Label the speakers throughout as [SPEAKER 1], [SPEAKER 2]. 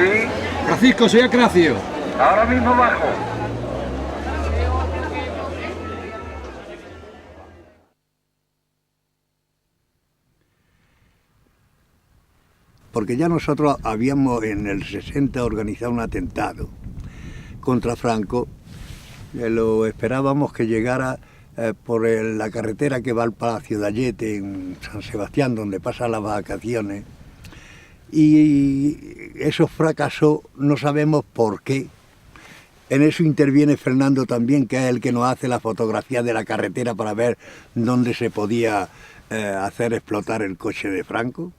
[SPEAKER 1] Sí,
[SPEAKER 2] Francisco, soy Acracio.
[SPEAKER 1] ahora mismo bajo.
[SPEAKER 3] Porque ya nosotros habíamos en el 60 organizado un atentado contra Franco, lo esperábamos que llegara por la carretera que va al Palacio de Ayete en San Sebastián, donde pasan las vacaciones, y eso fracasó, no sabemos por qué. En eso interviene Fernando también, que es el que nos hace la fotografía de la carretera para ver dónde se podía hacer explotar el coche de Franco.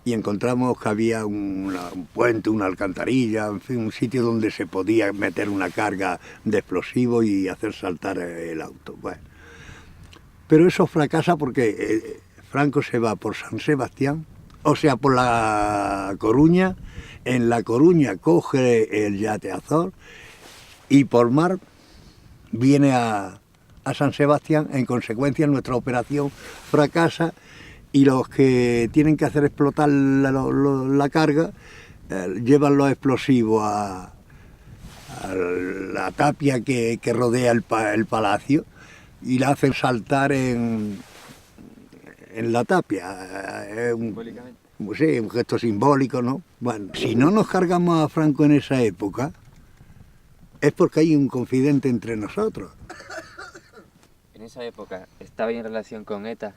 [SPEAKER 3] Y encontramos que había un puente, una alcantarilla, en fin, un sitio donde se podía meter una carga de explosivos y hacer saltar el auto. Bueno. Pero eso fracasa porque Franco se va por San Sebastián, o sea, por La Coruña. En La Coruña coge el yate Azor y por mar viene a San Sebastián. En consecuencia, nuestra operación fracasa. Y los que tienen que hacer explotar la carga llevan los explosivos a la tapia que rodea el palacio y la hacen saltar en la tapia. Es un gesto simbólico, ¿no? Bueno, si no nos cargamos a Franco en esa época, es porque hay un confidente entre nosotros.
[SPEAKER 4] En esa época, ¿estaba en relación con ETA?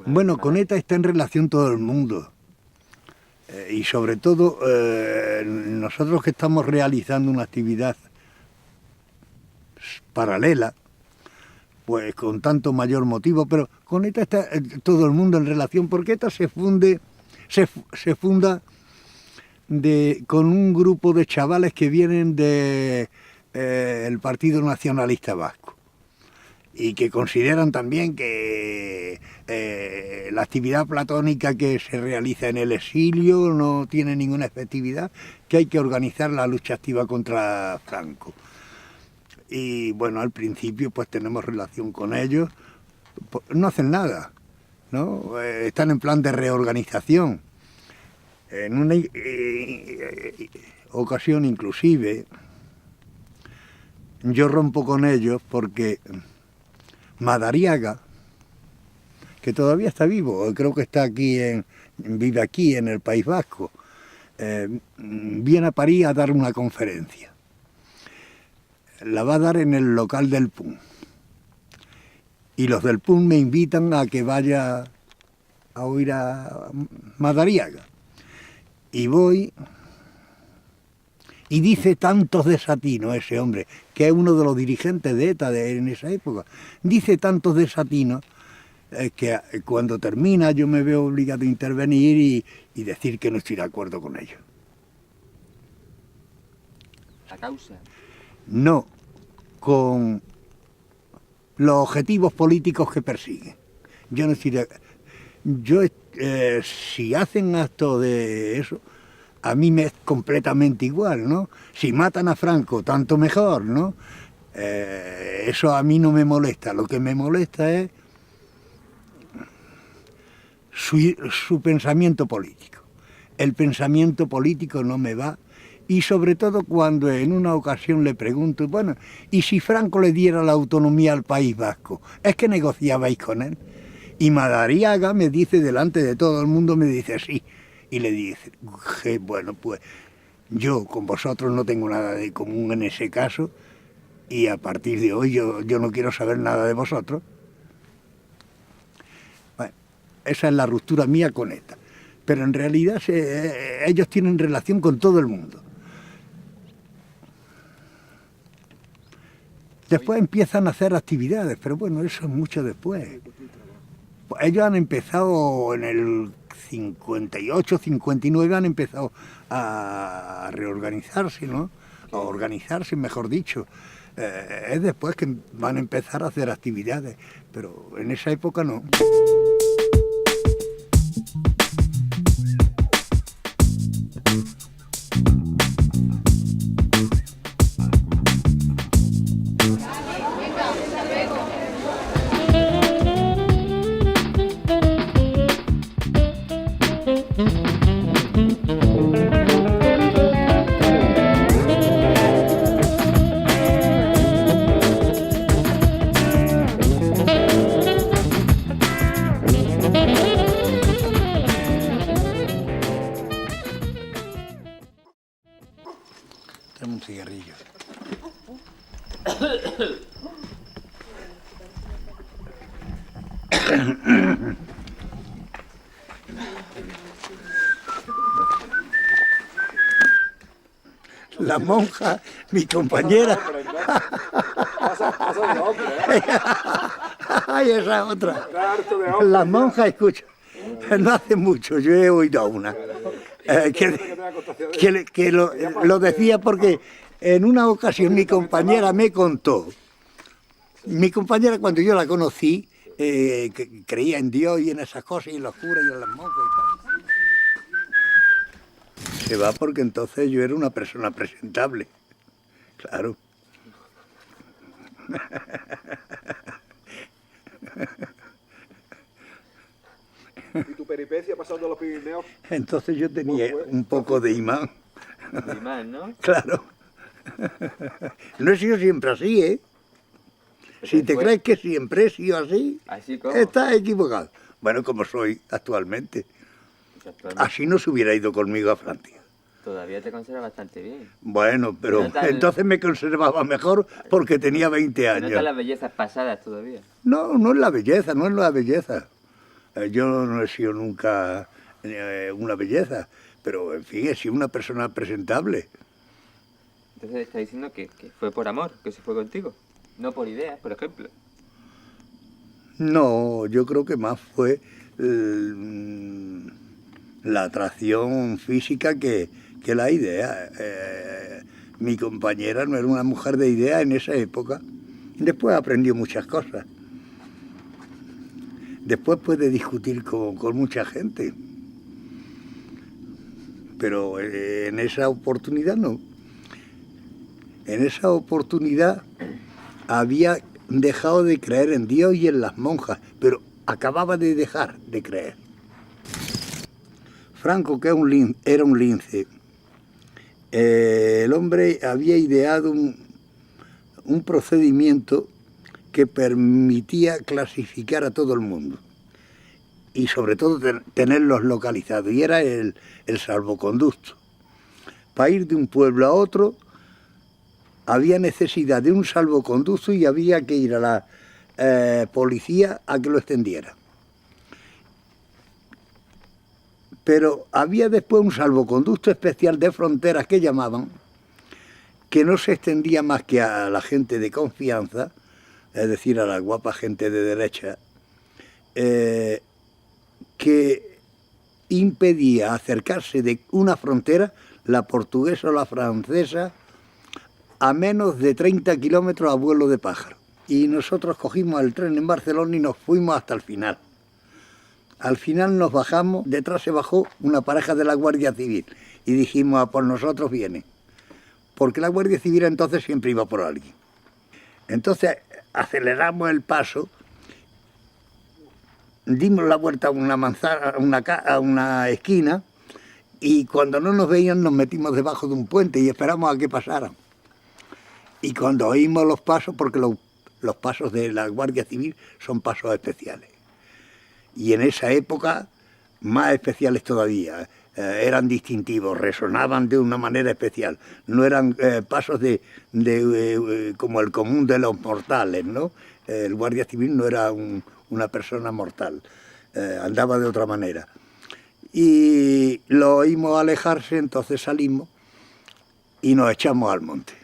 [SPEAKER 3] Bueno, con ETA está en relación todo el mundo. Y sobre todo nosotros que estamos realizando una actividad paralela, pues con tanto mayor motivo, pero con ETA está todo el mundo en relación, porque ETA se funda con un grupo de chavales que vienen del Partido Nacionalista Vasco y que consideran también que la actividad platónica que se realiza en el exilio no tiene ninguna efectividad, que hay que organizar la lucha activa contra Franco. Y bueno, al principio pues tenemos relación con ellos, no hacen nada, ¿no? Están en plan de reorganización. En una ocasión inclusive yo rompo con ellos porque Madariaga, que todavía está vivo, creo que está aquí vive aquí en el País Vasco, viene a París a dar una conferencia. La va a dar en el local del PUN. Y los del PUN me invitan a que vaya a oír a Madariaga. Y voy, y dice tantos desatinos ese hombre, que es uno de los dirigentes de ETA en esa época, dice tantos desatinos que cuando termina yo me veo obligado a intervenir y decir que no estoy de acuerdo con ellos.
[SPEAKER 4] ¿La causa?
[SPEAKER 3] No, con los objetivos políticos que persiguen. Yo no estoy si hacen actos de eso, a mí me es completamente igual, ¿no? Si matan a Franco, tanto mejor, ¿no? Eso a mí no me molesta. Lo que me molesta es su pensamiento político. El pensamiento político no me va. Y sobre todo cuando en una ocasión le pregunto, bueno, ¿y si Franco le diera la autonomía al País Vasco? ¿Es que negociabais con él? Y Madariaga me dice, delante de todo el mundo, me dice sí. Y le dice, bueno, pues yo con vosotros no tengo nada de común en ese caso y a partir de hoy yo no quiero saber nada de vosotros. Bueno, esa es la ruptura mía con ETA. Pero en realidad ellos tienen relación con todo el mundo. Después empiezan a hacer actividades, pero bueno, eso es mucho después. Ellos han empezado en el 58, 59, han empezado a reorganizarse, ¿no? A organizarse, mejor dicho. Es después que van a empezar a hacer actividades, pero en esa época no. Dame un cigarrillo. La monja, mi compañera. Ay, esa otra. La monja, escucha, no hace mucho, yo he oído a una, que lo decía porque en una ocasión mi compañera me contó, mi compañera cuando yo la conocí, que creía en Dios y en esas cosas, y en los curas y en las monjas y tal. Se va porque entonces yo era una persona presentable, claro.
[SPEAKER 1] ¿Y tu peripecia pasando los Pirineos?
[SPEAKER 3] Entonces yo tenía un poco de imán.
[SPEAKER 4] De imán, ¿no?
[SPEAKER 3] Claro. No he sido siempre así, ¿eh? Si te crees que siempre he sido así,
[SPEAKER 4] ¿Así como?
[SPEAKER 3] estás equivocado. Bueno, como soy actualmente.
[SPEAKER 4] Actualmente
[SPEAKER 3] Así no se hubiera ido conmigo a Francia.
[SPEAKER 4] todavía te conservas bastante bien.
[SPEAKER 3] Bueno, pero
[SPEAKER 4] No tal-
[SPEAKER 3] entonces me conservaba mejor porque tenía 20
[SPEAKER 4] Se notan
[SPEAKER 3] años.
[SPEAKER 4] las bellezas pasadas todavía.
[SPEAKER 3] No, no es la belleza, no es la belleza. Yo no he sido nunca una belleza, pero en fin, he sido una persona presentable.
[SPEAKER 4] Entonces está diciendo que fue por amor, que se fue contigo. No por ideas, por ejemplo.
[SPEAKER 3] No, yo creo que más fue la atracción física que la idea. Mi compañera no era una mujer de idea en esa época. Después aprendió muchas cosas. Después puede discutir con mucha gente. Pero en esa oportunidad no. En esa oportunidad había dejado de creer en Dios y en las monjas, pero acababa de dejar de creer. Franco, que era un lince, el hombre había ideado un procedimiento que permitía clasificar a todo el mundo y sobre todo tenerlos localizados, y era el salvoconducto. Para ir de un pueblo a otro había necesidad de un salvoconducto y había que ir a la policía a que lo extendiera. Pero había después un salvoconducto especial de fronteras que llamaban, que no se extendía más que a la gente de confianza, es decir, a la guapa gente de derecha, que impedía acercarse de una frontera, la portuguesa o la francesa, a menos de 30 kilómetros a vuelo de pájaro. Y nosotros cogimos el tren en Barcelona y nos fuimos hasta el final. Al final nos bajamos, detrás se bajó una pareja de la Guardia Civil y dijimos, por nosotros viene. Porque la Guardia Civil entonces siempre iba por alguien. Entonces aceleramos el paso, dimos la vuelta a una manzana, a una esquina, y cuando no nos veían nos metimos debajo de un puente y esperamos a que pasaran. Y cuando oímos los pasos, porque los pasos de la Guardia Civil son pasos especiales, y en esa época más especiales todavía, eran distintivos, resonaban de una manera especial, no eran pasos como el común de los mortales, ¿no? El Guardia Civil no era una persona mortal, andaba de otra manera. Y lo oímos alejarse, entonces salimos y nos echamos al monte.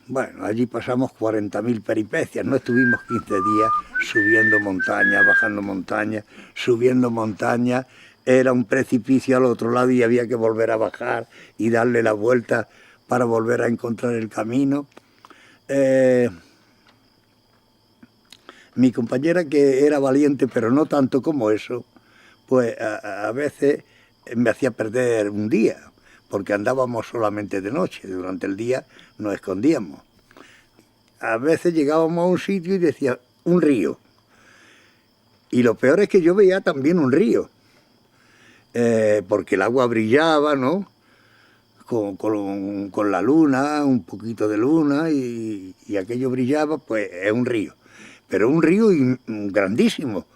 [SPEAKER 3] Bueno, allí pasamos 40.000 peripecias, no estuvimos 15 días subiendo montaña, bajando montaña, subiendo montaña, era un precipicio al otro lado y había que volver a bajar y darle la vuelta para volver a encontrar el camino. Mi compañera, que era valiente, pero no tanto como eso, pues a veces me hacía perder un día, porque andábamos solamente de noche, durante el día nos escondíamos. A veces llegábamos a un sitio y decía, un río. Y lo peor es que yo veía también un río, porque el agua brillaba, ¿no? Con la luna, un poquito de luna, y aquello brillaba, pues es un río. Pero un río grandísimo.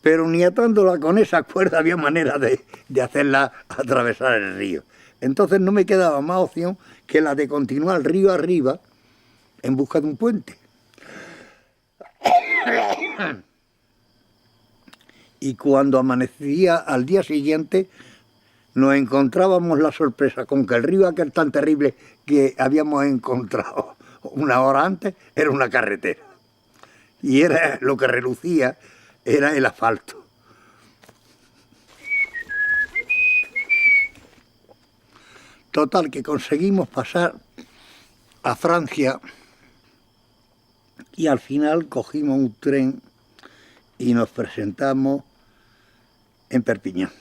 [SPEAKER 3] Pero ni atándola con esa cuerda había manera de hacerla atravesar el río. Entonces no me quedaba más opción que la de continuar río arriba en busca de un puente. Y cuando amanecía al día siguiente, nos encontrábamos la sorpresa con que el río aquel tan terrible que habíamos encontrado una hora antes era una carretera. Y era lo que relucía era el asfalto. Total, que conseguimos pasar a Francia y al final cogimos un tren y nos presentamos en Perpiñán.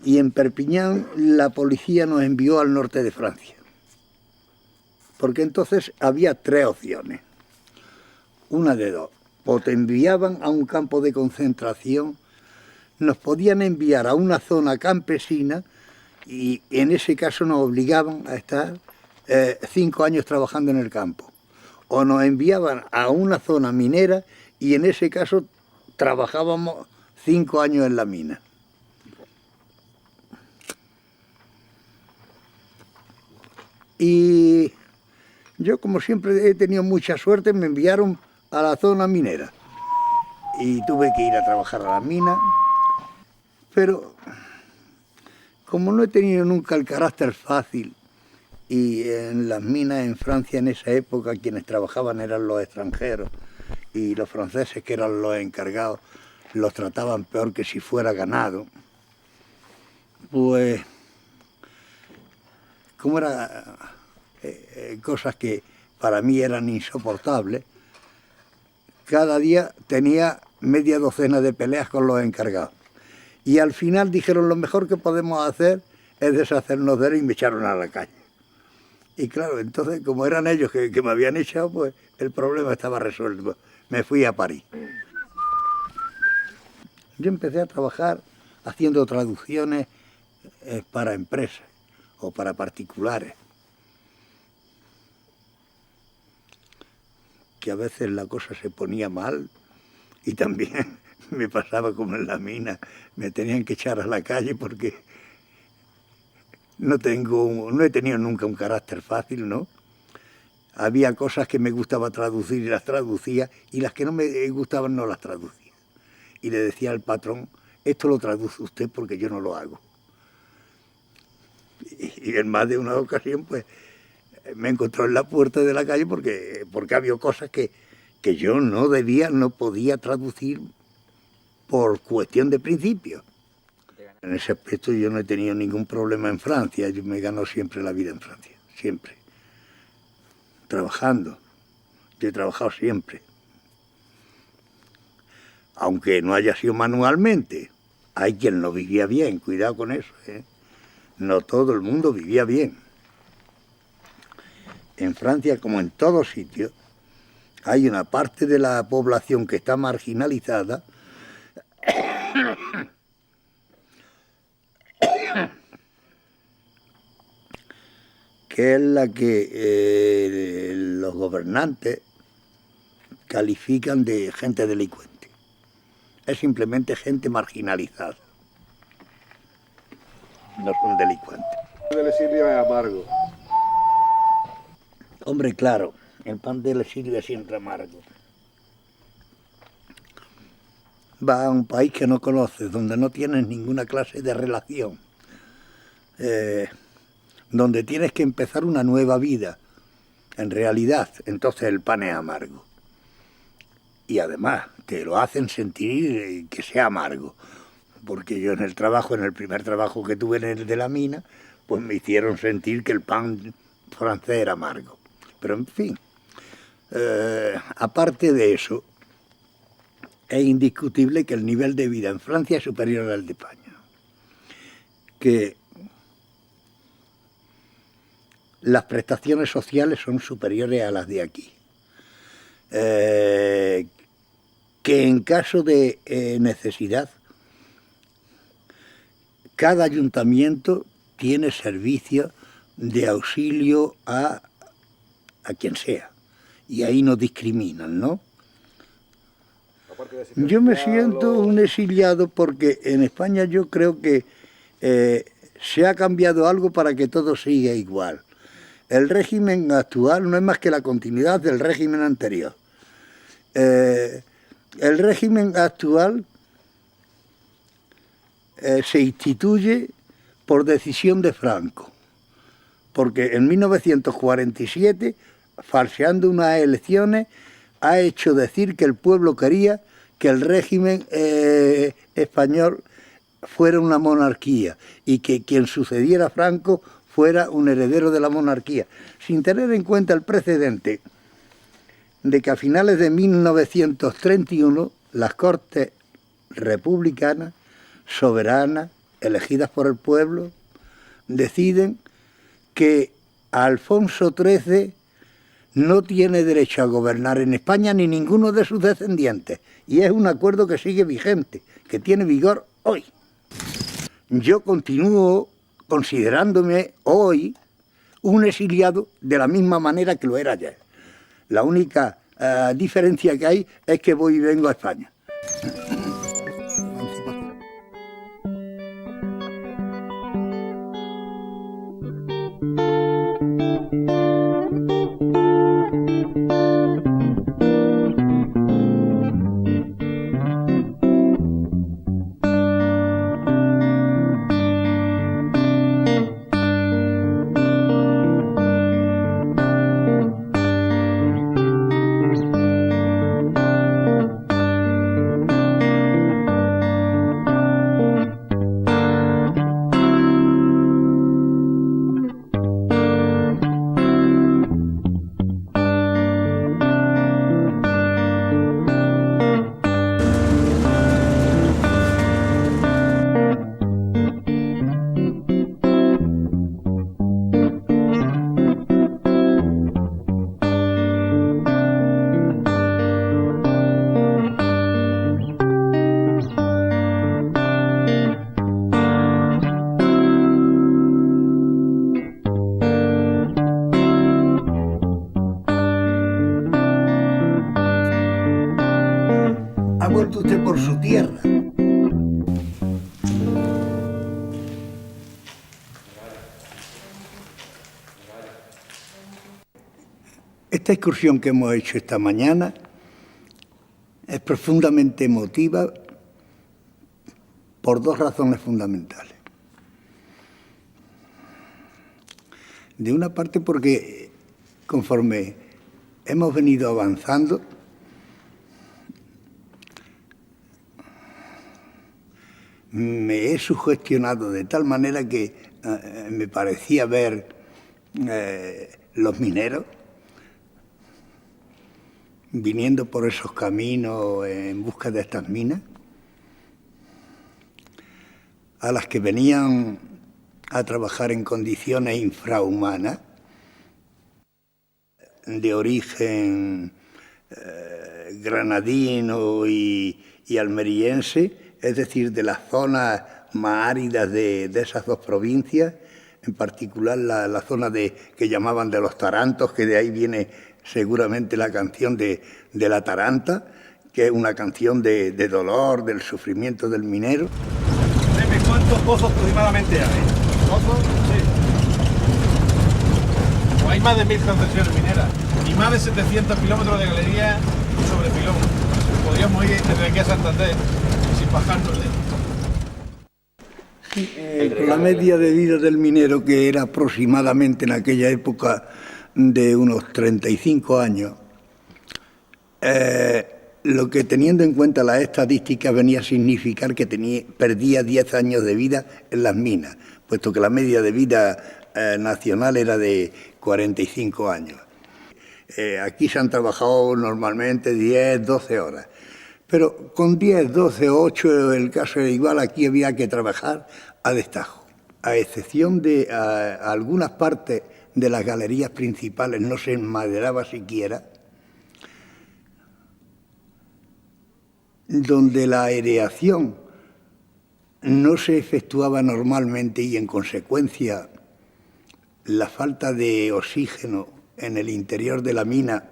[SPEAKER 3] Y en Perpiñán la policía nos envió al norte de Francia, porque entonces había tres opciones, una de dos: o te enviaban a un campo de concentración, nos podían enviar a una zona campesina y en ese caso nos obligaban a estar 5 años trabajando en el campo, o nos enviaban a una zona minera y en ese caso trabajábamos 5 años en la mina. Y yo, como siempre he tenido mucha suerte, me enviaron a la zona minera y tuve que ir a trabajar a la mina, pero como no he tenido nunca el carácter fácil, y en las minas en Francia en esa época quienes trabajaban eran los extranjeros y los franceses, que eran los encargados, los trataban peor que si fuera ganado, pues como eran cosas que para mí eran insoportables, cada día tenía media docena de peleas con los encargados. Y al final dijeron, lo mejor que podemos hacer es deshacernos de él, y me echaron a la calle. Y claro, entonces, como eran ellos que me habían echado, pues el problema estaba resuelto. Me fui a París. Yo empecé a trabajar haciendo traducciones para empresas o para particulares, que a veces la cosa se ponía mal y también me pasaba como en la mina, me tenían que echar a la calle porque no he tenido nunca un carácter fácil, ¿no? Había cosas que me gustaba traducir y las traducía, y las que no me gustaban no las traducía. Y le decía al patrón, esto lo traduce usted porque yo no lo hago. Y en más de una ocasión, pues, me encontró en la puerta de la calle porque había cosas que yo no podía traducir por cuestión de principio. En ese aspecto yo no he tenido ningún problema en Francia, yo me gano siempre la vida en Francia, siempre. Trabajando, yo he trabajado siempre. Aunque no haya sido manualmente, hay quien no vivía bien, cuidado con eso, ¿eh? No todo el mundo vivía bien. En Francia, como en todos sitios, hay una parte de la población que está marginalizada, que es la que los gobernantes califican de gente delincuente. Es simplemente gente marginalizada. No son delincuentes.
[SPEAKER 1] El del exilio es amargo.
[SPEAKER 3] Hombre, claro, el pan del exilio es siempre amargo. Vas a un país que no conoces, donde no tienes ninguna clase de relación, donde tienes que empezar una nueva vida, en realidad, entonces el pan es amargo. Y además, te lo hacen sentir que sea amargo, porque yo en el primer trabajo que tuve en el de la mina, pues me hicieron sentir que el pan francés era amargo. Pero en fin, aparte de eso, es indiscutible que el nivel de vida en Francia es superior al de España. Que las prestaciones sociales son superiores a las de aquí. Que en caso de necesidad, cada ayuntamiento tiene servicio de auxilio a quien sea. Y ahí no discriminan, ¿no? Yo me siento un exiliado porque en España yo creo que se ha cambiado algo para que todo siga igual. El régimen actual no es más que la continuidad del régimen anterior. El régimen actual se instituye por decisión de Franco, porque en 1947, falseando unas elecciones, ha hecho decir que el pueblo quería que el régimen español fuera una monarquía y que quien sucediera a Franco fuera un heredero de la monarquía, sin tener en cuenta el precedente de que a finales de 1931 las Cortes republicanas, soberanas, elegidas por el pueblo, deciden que Alfonso XIII no tiene derecho a gobernar en España ni ninguno de sus descendientes, y es un acuerdo que sigue vigente, que tiene vigor hoy. Yo continúo considerándome hoy un exiliado de la misma manera que lo era ayer. La única diferencia que hay es que voy y vengo a España. ¿Ha vuelto usted por su tierra? Esta excursión que hemos hecho esta mañana es profundamente emotiva por dos razones fundamentales. De una parte porque conforme hemos venido avanzando, me he sugestionado de tal manera que me parecía ver los mineros viniendo por esos caminos en busca de estas minas, a las que venían a trabajar en condiciones infrahumanas, de origen granadino y almeriense, es decir, de las zonas más áridas de esas dos provincias, en particular la zona que llamaban de los tarantos, que de ahí viene seguramente la canción de la taranta, que es una canción de dolor, del sufrimiento del minero.
[SPEAKER 1] Dime, ¿cuántos pozos aproximadamente hay? ¿Pozos? Sí. Pues hay más de 1000 concesiones mineras y más de 700 kilómetros de galería sobre filón. Podríamos ir desde aquí a Santander sin bajarnos de...
[SPEAKER 3] La media de vida del minero, que era aproximadamente en aquella época de unos 35 años, lo que, teniendo en cuenta las estadísticas, venía a significar que perdía 10 años de vida en las minas, puesto que la media de vida nacional era de 45 años. Aquí se han trabajado normalmente 10, 12 horas. Pero con 10, 12, 8 el caso era igual, aquí había que trabajar a destajo. A excepción de algunas partes de las galerías principales no se enmaderaba siquiera, donde la aireación no se efectuaba normalmente y en consecuencia la falta de oxígeno en el interior de la mina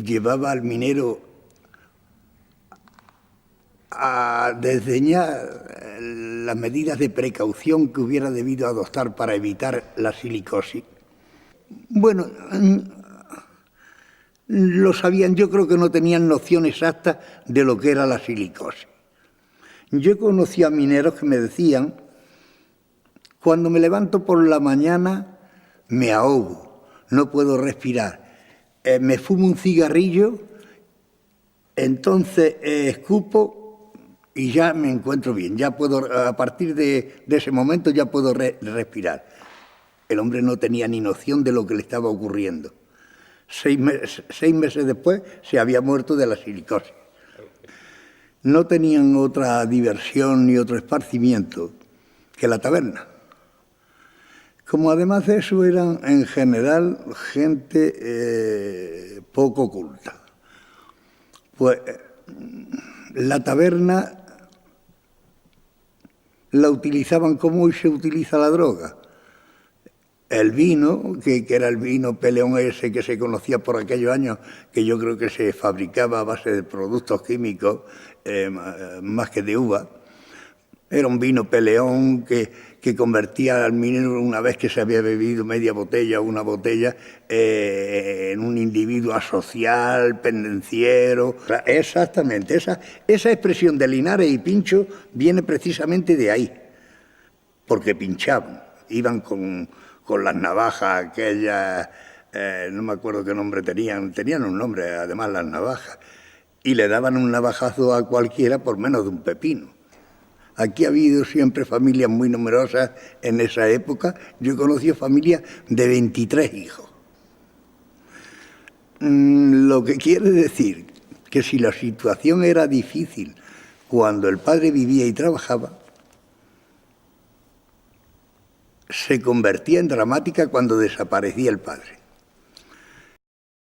[SPEAKER 3] llevaba al minero a desdeñar las medidas de precaución que hubiera debido adoptar para evitar la silicosis. Bueno, lo sabían, yo creo que no tenían noción exacta de lo que era la silicosis. Yo conocí a mineros que me decían, cuando me levanto por la mañana me ahogo, no puedo respirar, me fumo un cigarrillo, entonces escupo y ya me encuentro bien, ya puedo, a partir de ese momento ya puedo respirar. El hombre no tenía ni noción de lo que le estaba ocurriendo. 6 meses después se había muerto de la silicosis. No tenían otra diversión ni otro esparcimiento que la taberna. Como además de eso eran en general gente poco culta. Pues la taberna la utilizaban como hoy se utiliza la droga. El vino, que era el vino Peleón ese que se conocía por aquellos años, que yo creo que se fabricaba a base de productos químicos más que de uva, era un vino Peleón que convertía al minero, una vez que se había bebido media botella o una botella, en un individuo asocial, pendenciero. Exactamente, esa expresión de Linares y Pincho viene precisamente de ahí, porque pinchaban, iban con las navajas aquellas, no me acuerdo qué nombre tenían un nombre además las navajas, y le daban un navajazo a cualquiera por menos de un pepino. Aquí ha habido siempre familias muy numerosas en esa época. Yo he conocido familias de 23 hijos. Lo que quiere decir que si la situación era difícil cuando el padre vivía y trabajaba, se convertía en dramática cuando desaparecía el padre.